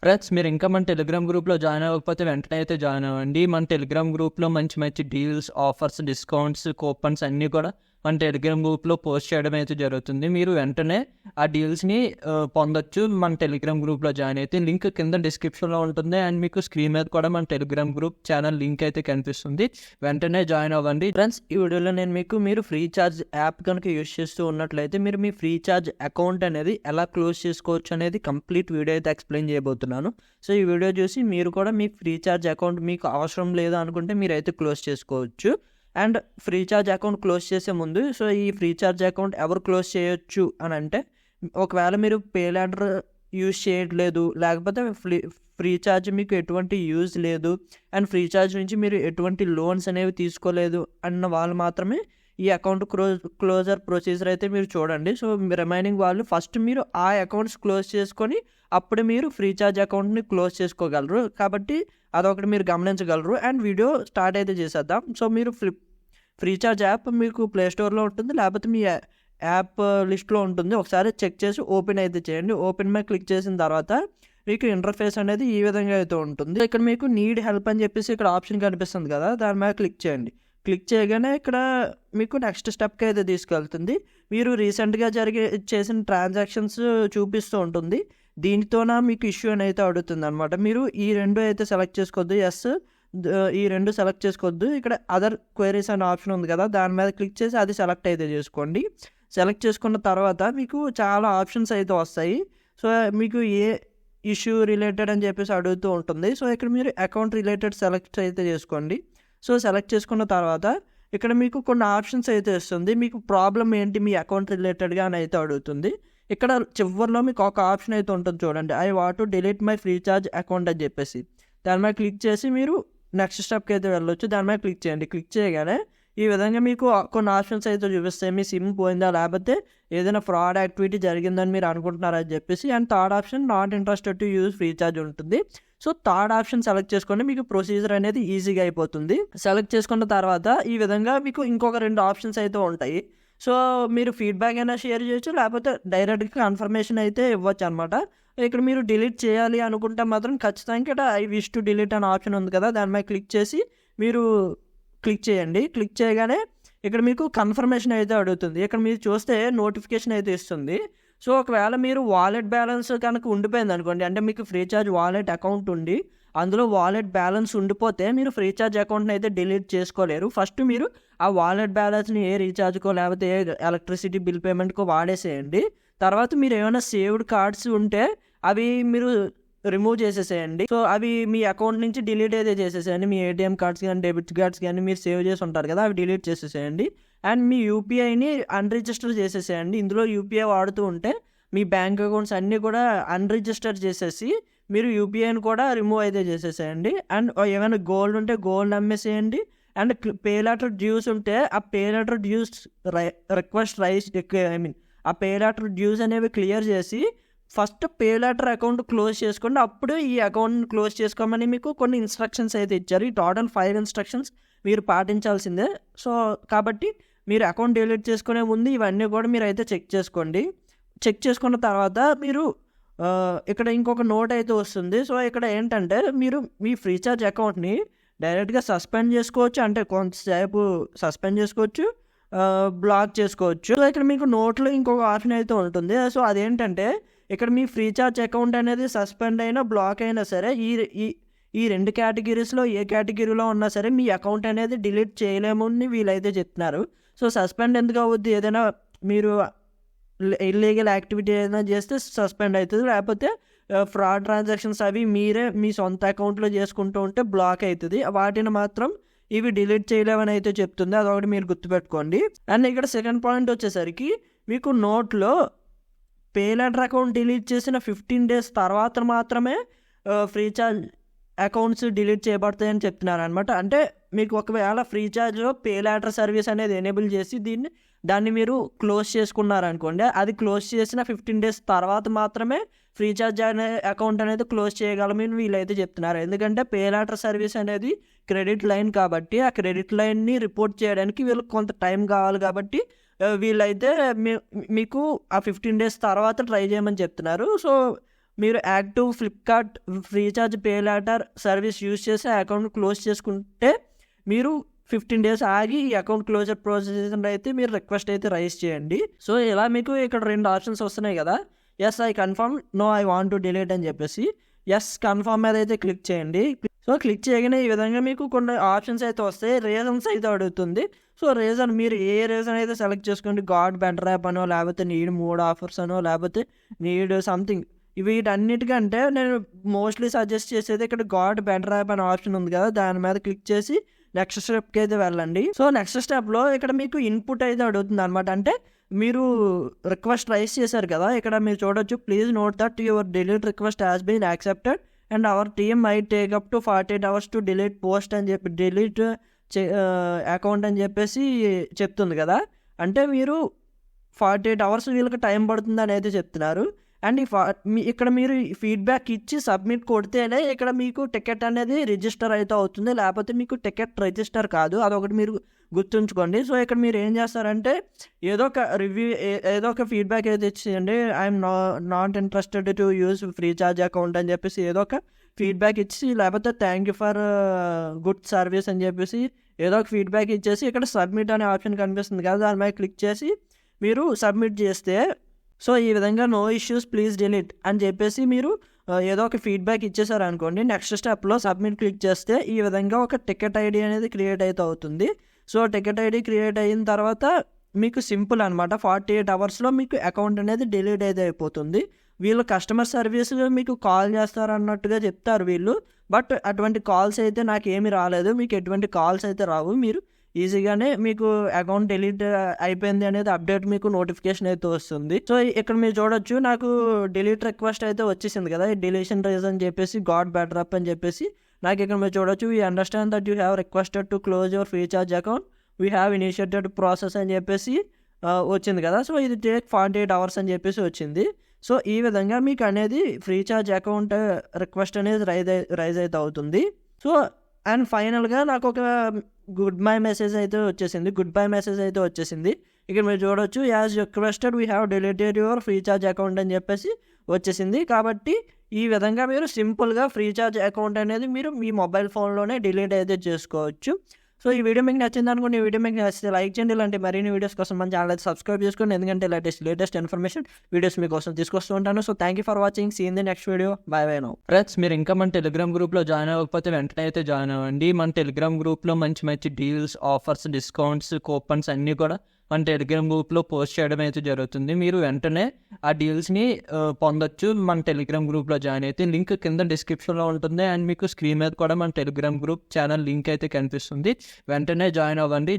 Friends, మీరు ఇంకా మన టెలిగ్రామ్ గ్రూప్లో జాయిన్ అవ్వకపోతే వెంటనే అయితే జాయిన్ అవ్వండి. మన టెలిగ్రామ్ గ్రూప్లో మంచి మంచి డీల్స్, ఆఫర్స్, డిస్కౌంట్స్, కూపన్స్ అన్నీ కూడా మన టెలిగ్రామ్ గ్రూప్లో పోస్ట్ చేయడం అయితే జరుగుతుంది. మీరు వెంటనే ఆ డీల్స్ని పొందొచ్చు మన టెలిగ్రామ్ గ్రూప్లో జాయిన్ అయితే. లింక్ కింద డిస్క్రిప్షన్లో ఉంటుంది అండ్ మీకు స్క్రీన్ మీద కూడా మన టెలిగ్రామ్ గ్రూప్ ఛానల్ లింక్ అయితే కనిపిస్తుంది. వెంటనే జాయిన్ అవ్వండి. ఫ్రెండ్స్, ఈ వీడియోలో నేను మీరు ఫ్రీ చార్జ్ యాప్ కనుక యూజ్ చేస్తూ ఉన్నట్లయితే మీరు మీ ఫ్రీ చార్జ్ అకౌంట్ అనేది ఎలా క్లోజ్ చేసుకోవచ్చు అనేది కంప్లీట్ వీడియో అయితే ఎక్స్ప్లెయిన్ చేయబోతున్నాను. సో ఈ వీడియో చూసి మీరు కూడా మీ ఫ్రీ చార్జ్ అకౌంట్ మీకు అవసరం లేదు అనుకుంటే మీరైతే క్లోజ్ చేసుకోవచ్చు. And free charge account close చేసే ముందు ఈ ఫ్రీ చార్జ్ అకౌంట్ ఎవరు క్లోజ్ చేయొచ్చు అని అంటే, ఒకవేళ మీరు పే లెటర్ యూజ్ చేయట్లేదు, లేకపోతే ఫ్రీ చార్జ్ మీకు ఎటువంటి యూజ్ లేదు అండ్ ఫ్రీ చార్జ్ నుంచి మీరు ఎటువంటి లోన్స్ అనేవి తీసుకోలేదు అన్న వాళ్ళు మాత్రమే ఈ అకౌంట్ క్లోజర్ ప్రొసీజర్ అయితే మీరు చూడండి. సో రిమైనింగ్ వాళ్ళు ఫస్ట్ మీరు ఆ అకౌంట్స్ క్లోజ్ చేసుకొని అప్పుడు మీరు ఫ్రీ చార్జ్ అకౌంట్ని క్లోజ్ చేసుకోగలరు. కాబట్టి అదొకటి మీరు గమనించగలరు. అండ్ వీడియో స్టార్ట్ అయితే చేసేద్దాం. సో మీరు ఫ్రీ చార్జ్ యాప్ మీకు ప్లేస్టోర్లో ఉంటుంది, లేకపోతే మీ యాప్ లిస్ట్లో ఉంటుంది. ఒకసారి చెక్ చేసి ఓపెన్ అయితే చేయండి. ఓపెన్ మీద క్లిక్ చేసిన తర్వాత మీకు ఇంటర్ఫేస్ అనేది ఈ విధంగా అయితే ఉంటుంది. ఇక్కడ మీకు నీడ్ హెల్ప్ అని చెప్పేసి ఇక్కడ ఆప్షన్ కనిపిస్తుంది కదా, దాని మీద క్లిక్ చేయండి. క్లిక్ చేయగానే ఇక్కడ మీకు నెక్స్ట్ స్టెప్కి అయితే తీసుకెళ్తుంది. మీరు రీసెంట్గా చేసిన ట్రాన్సాక్షన్స్ చూపిస్తూ ఉంటుంది. దీనితోన మీకు ఇష్యూ అని అయితే అడుగుతుంది అనమాట. మీరు ఈ రెండు అయితే సెలెక్ట్ చేసుకోవద్దు, ఈ రెండు సెలెక్ట్ చేసుకోవద్దు. ఇక్కడ అదర్ క్వైరీస్ అనే ఆప్షన్ ఉంది కదా, దాని మీద క్లిక్ చేసి అది సెలెక్ట్ అయితే చేసుకోండి. సెలెక్ట్ చేసుకున్న తర్వాత మీకు చాలా ఆప్షన్స్ అయితే వస్తాయి. సో మీకు ఏ ఇష్యూ రిలేటెడ్ అని చెప్పేసి అడుగుతూ ఉంటుంది. సో ఇక్కడ మీరు అకౌంట్ రిలేటెడ్ సెలెక్ట్ అయితే చేసుకోండి. సో సెలెక్ట్ చేసుకున్న తర్వాత ఇక్కడ మీకు కొన్ని ఆప్షన్స్ అయితే వస్తుంది. మీకు ప్రాబ్లం ఏంటి మీ అకౌంట్ రిలేటెడ్గా అని అయితే అడుగుతుంది. ఇక్కడ చివరిలో మీకు ఒక ఆప్షన్ అయితే ఉంటుంది చూడండి, I want to delete my free charge account అని చెప్పేసి. దాని మీద క్లిక్ చేసి మీరు నెక్స్ట్ స్టెప్కి అయితే వెళ్ళొచ్చు. దాని మీద క్లిక్ చేయండి. క్లిక్ చేయగానే ఈ విధంగా మీకు కొన్ని ఆప్షన్స్ అయితే చూపిస్తాయి. మీ సిమ్ పోయిందా, లేకపోతే ఏదైనా ఫ్రాడ్ యాక్టివిటీ జరిగిందని మీరు అనుకుంటున్నారని చెప్పేసి. And third option not interested to use free charge ఉంటుంది. సో థర్డ్ ఆప్షన్ సెలెక్ట్ చేసుకొని మీకు ప్రొసీజర్ అనేది ఈజీగా అయిపోతుంది. సెలెక్ట్ చేసుకున్న తర్వాత ఈ విధంగా మీకు ఇంకొక 2 ఆప్షన్స్ అయితే ఉంటాయి. సో మీరు ఫీడ్బ్యాక్ అయినా షేర్ చేయొచ్చు, లేకపోతే డైరెక్ట్గా కన్ఫర్మేషన్ అయితే ఇవ్వచ్చు అనమాట. ఇక్కడ మీరు డిలీట్ చేయాలి అనుకుంటే మాత్రం ఖచ్చితంగా ఇక్కడ ఐ విష్ టు డిలీట్ అనే ఆప్షన్ ఉంది కదా, దాని మీద క్లిక్ చేసి మీరు క్లిక్ చేయండి. క్లిక్ చేయగానే ఇక్కడ మీకు కన్ఫర్మేషన్ అయితే అడుగుతుంది. ఇక్కడ మీరు చూస్తే నోటిఫికేషన్ అయితే ఇస్తుంది. సో ఒకవేళ మీరు వాలెట్ బ్యాలెన్స్ కనుక ఉండిపోయింది అనుకోండి, అంటే మీకు ఫ్రీ చార్జ్ వాలెట్ అకౌంట్ ఉండి అందులో వాలెట్ బ్యాలెన్స్ ఉండిపోతే మీరు ఫ్రీ చార్జ్ అకౌంట్ని అయితే డిలీట్ చేసుకోలేరు. ఫస్ట్ మీరు ఆ వాలెట్ బ్యాలెన్స్ని ఏ రీఛార్జ్కో లేకపోతే ఏ ఎలక్ట్రిసిటీ బిల్ పేమెంట్కో వాడేసేయండి. తర్వాత మీరు ఏమైనా సేవ్డ్ కార్డ్స్ ఉంటే అవి మీరు రిమూవ్ చేసేసేయండి. సో అవి మీ అకౌంట్ నుంచి డిలీట్ అయితే చేసేసేయండి. మీ ఏటీఎం కార్డ్స్ కానీ డెబిట్ కార్డ్స్ కానీ మీరు సేవ్ చేసి ఉంటారు కదా, అవి డిలీట్ చేసేసేయండి. అండ్ మీ యూపీఐని అన్రిజిస్టర్ చేసేసేయండి. ఇందులో యూపీఐ వాడుతూ ఉంటే మీ బ్యాంక్ అకౌంట్స్ అన్నీ కూడా అన్రిజిస్టర్ చేసేసి మీరు యూపీఐని కూడా రిమూవ్ అయితే చేసేసేయండి. అండ్ ఏమైనా గోల్డ్ ఉంటే గోల్డ్ అమ్మేసేయండి. అండ్ పే లెటర్ డ్యూస్ ఉంటే ఆ pay letter dues request raise ఆ పే లెటర్ డ్యూస్ అనేవి క్లియర్ చేసి first pay letter account close చేసుకోండి. అప్పుడు ఈ అకౌంట్ని క్లోజ్ చేసుకోమని మీకు కొన్ని ఇన్స్ట్రక్షన్స్ అయితే ఇచ్చారు. ఈ టోటల్ 5 ఇన్స్ట్రక్షన్స్ మీరు పాటించాల్సిందే. సో కాబట్టి మీరు అకౌంట్ డిలీట్ చేసుకునే ముందు ఇవన్నీ కూడా మీరు అయితే చెక్ చేసుకోండి. చెక్ చేసుకున్న తర్వాత మీరు ఇక్కడ ఇంకొక నోట్ అయితే వస్తుంది. సో ఇక్కడ ఏంటంటే మీరు మీ ఫ్రీ చార్జ్ అకౌంట్ని డైరెక్ట్గా సస్పెండ్ చేసుకోవచ్చు, అంటే కొంతసేపు సస్పెండ్ చేసుకోవచ్చు, బ్లాక్ చేసుకోవచ్చు. సో ఇక్కడ మీకు నోట్లో ఇంకొక ఆప్షన్ అయితే ఉంటుంది. సో అదేంటంటే ఇక్కడ మీ ఫ్రీ చార్జ్ అకౌంట్ అనేది సస్పెండ్ అయినా బ్లాక్ అయినా సరే ఈ 2 కేటగిరీస్లో ఏ కేటగిరీలో ఉన్నా సరే మీ అకౌంట్ అనేది డిలీట్ చేయలేమని వీళ్ళైతే చెప్తున్నారు. సో సస్పెండ్ ఎందుకు అవుద్ది, ఏదైనా మీరు ఇల్లీగల్ యాక్టివిటీ ఏదైనా చేస్తే సస్పెండ్ అవుతుంది, లేకపోతే ఫ్రాడ్ ట్రాన్సాక్షన్స్ అవి మీరే మీ సొంత అకౌంట్లో చేసుకుంటూ ఉంటే బ్లాక్ అవుతుంది. వాటిని మాత్రం ఇవి డిలీట్ చేయలేమని అయితే చెప్తుంది. అదొకటి మీరు గుర్తుపెట్టుకోండి. అండ్ ఇక్కడ సెకండ్ పాయింట్ వచ్చేసరికి మీకు నోట్లో పే లెటర్ అకౌంట్ డిలీట్ చేసిన 15 days తర్వాత మాత్రమే ఫ్రీ చార్జ్ అకౌంట్స్ డిలీట్ చేయబడతాయని చెప్తున్నారు అనమాట. అంటే మీకు ఒకవేళ ఫ్రీ చార్జ్లో పే లెటర్ సర్వీస్ అనేది ఎనేబుల్ చేసి దాన్ని మీరు క్లోజ్ చేసుకున్నారనుకోండి, అది క్లోజ్ చేసిన 15 days తర్వాత మాత్రమే ఫ్రీ చార్జ్ అనే అకౌంట్ అనేది క్లోజ్ చేయగలమని వీళ్ళైతే చెప్తున్నారు. ఎందుకంటే పే లెటర్ సర్వీస్ అనేది క్రెడిట్ లైన్ కాబట్టి ఆ క్రెడిట్ లైన్ని రిపోర్ట్ చేయడానికి వీళ్ళకి కొంత టైం కావాలి. కాబట్టి వీళ్ళైతే మీకు ఆ 15 days తర్వాత ట్రై చేయమని చెప్తున్నారు. సో మీరు active Flipkart recharge pay later service use చేసి అకౌంట్ క్లోజ్ చేసుకుంటే మీరు 15 days ఆగి ఈ అకౌంట్ క్లోజర్ ప్రాసెస్ అయితే మీరు రిక్వెస్ట్ అయితే రైజ్ చేయండి. సో ఇలా మీకు ఇక్కడ 2 ఆప్షన్స్ వస్తున్నాయి కదా, yes I confirm, no I want to delete అని చెప్పేసి ఎస్ కన్ఫర్మ్ మీద అయితే క్లిక్ చేయండి. సో క్లిక్ చేయగానే ఈ విధంగా మీకు కొన్ని ఆప్షన్స్ అయితే వస్తాయి, రీజన్స్ అయితే అడుగుతుంది. సో రీజన్ మీరు ఏ రీజన్ అయితే సెలెక్ట్ చేసుకోండి, గాడ్ బెటర్ యాప్ అనో, లేకపోతే నీడ్ మోడ్ ఆఫర్స్ అనో, లేకపోతే నీడ్ సంథింగ్. వీటన్నిటికంటే నేను మోస్ట్లీ సజెస్ట్ చేసేది ఇక్కడ గాడ్ బెటర్ యాప్ అనే ఆప్షన్ ఉంది కదా, దాని మీద క్లిక్ చేసి నెక్స్ట్ స్టెప్కి అయితే వెళ్ళండి. సో నెక్స్ట్ స్టెప్లో ఇక్కడ మీకు ఇన్పుట్ అయితే అడుగుతుంది అనమాట. అంటే మీరు రిక్వెస్ట్ రైజ్ చేశారు కదా, ఇక్కడ మీరు చూడొచ్చు, please note that your delete request has been accepted and our team might take up to 48 hours to delete post అని చెప్పి డిలీట్ అకౌంట్ అని చెప్పేసి చెప్తుంది కదా. అంటే మీరు 48 hours వీళ్ళకి టైం పడుతుంది అని అయితే చెప్తున్నారు. అండ్ ఇక్కడ మీరు ఫీడ్బ్యాక్ ఇచ్చి సబ్మిట్ కొడితేనే ఇక్కడ మీకు టికెట్ అనేది రిజిస్టర్ అయితే అవుతుంది, లేకపోతే మీకు టికెట్ రిజిస్టర్ కాదు. అదొకటి మీరు గుర్తుంచుకోండి. సో ఇక్కడ మీరు ఏం చేస్తారంటే ఏదో ఒక రివ్యూ, ఏదో ఒక ఫీడ్బ్యాక్ అయితే ఇచ్చేయండి. I'm not interested to use free charge account అని చెప్పేసి ఏదో ఒక ఫీడ్బ్యాక్ ఇచ్చి, లేకపోతే thank you for good service అని చెప్పేసి ఏదో ఒక ఫీడ్బ్యాక్ ఇచ్చేసి ఇక్కడ సబ్మిట్ అనే ఆప్షన్ కనిపిస్తుంది కదా, దాని మీద క్లిక్ చేసి మీరు సబ్మిట్ చేస్తే, సో ఈ విధంగా నో ఇష్యూస్ ప్లీజ్ డిలీట్ అని చెప్పేసి మీరు ఏదో ఒక ఫీడ్బ్యాక్ ఇచ్చేసారు అనుకోండి, నెక్స్ట్ స్టెప్లో సబ్మిట్ క్లిక్ చేస్తే ఈ విధంగా ఒక టికెట్ ఐడి అనేది క్రియేట్ అయితే అవుతుంది. సో టికెట్ ఐడి క్రియేట్ అయిన తర్వాత మీకు సింపుల్ అనమాట, 48 hours మీకు అకౌంట్ అనేది డిలీట్ అయితే అయిపోతుంది. వీళ్ళు కస్టమర్ సర్వీస్ మీకు కాల్ చేస్తారు అన్నట్టుగా చెప్తారు వీళ్ళు, బట్ అటువంటి కాల్స్ అయితే నాకు ఏమీ రాలేదు. మీకు ఎటువంటి కాల్స్ అయితే రావు, మీరు ఈజీగానే మీకు అకౌంట్ డిలీట్ అయిపోయింది అనేది అప్డేట్ మీకు నోటిఫికేషన్ అయితే వస్తుంది. సో ఇక్కడ మీరు చూడొచ్చు, నాకు డిలీట్ రిక్వెస్ట్ అయితే వచ్చేసింది కదా, డిలీషన్ రీజన్ అని చెప్పేసి గాడ్ బెటర్ అప్ అని చెప్పేసి నాకు ఇక్కడ మీరు చూడొచ్చు, we understand that you have requested to close your free charge account, we have initiated process అని చెప్పేసి వచ్చింది కదా. సో ఇది టేక్ 48 hours అని చెప్పేసి వచ్చింది. సో ఈ విధంగా మీకు అనేది ఫ్రీ చార్జ్ అకౌంట్ రిక్వెస్ట్ అనేది రైజ్ అయితే అవుతుంది. సో అండ్ ఫైనల్గా నాకు ఒక గుడ్ బై మెసేజ్ అయితే వచ్చేసింది. ఇక్కడ మీరు చూడొచ్చు, as requested we have deleted your free charge account అని చెప్పేసి వచ్చేసింది. కాబట్టి ఈ విధంగా మీరు సింపుల్గా ఫ్రీ చార్జ్ అకౌంట్ అనేది మీరు మీ మొబైల్ ఫోన్లోనే డిలీట్ అయితే చేసుకోవచ్చు. సో ఈ వీడియో మీకు నచ్చింది అనుకోండి, ఈ వీడియో మీకు నచ్చితే లైక్ చేయండి. ఇలాంటి మరిన్ని వీడియోస్ కోసం మన ఛానల్ అయితే సబ్స్క్రైబ్ చేసుకోండి, ఎందుకంటే లేటెస్ట్ ఇన్ఫర్మేషన్ వీడియోస్ మీకోసం తీసుకొస్తూ ఉంటాను. So thank you for watching, see in the next video, bye bye now. Friends, మీరు ఇంకా మన టెలిగ్రామ్ గ్రూప్లో జాయిన్ అవ్వకపోతే వెంటనే అయితే జాయిన్ అవ్వండి. మన టెలిగ్రామ్ గ్రూప్లో మంచి డీల్స్, ఆఫర్స్, డిస్కౌంట్స్, కూపన్స్ అన్నీ కూడా మన టెలిగ్రామ్ గ్రూప్లో పోస్ట్ చేయడం అయితే జరుగుతుంది. మీరు వెంటనే ఆ డీల్స్ని పొందొచ్చు మన టెలిగ్రామ్ గ్రూప్లో జాయిన్ అయితే. లింక్ కింద డిస్క్రిప్షన్లో ఉంటుంది, అండ్ మీకు స్క్రీన్ మీద కూడా మన టెలిగ్రామ్ గ్రూప్ ఛానల్ లింక్ అయితే కనిపిస్తుంది. వెంటనే జాయిన్ అవ్వండి.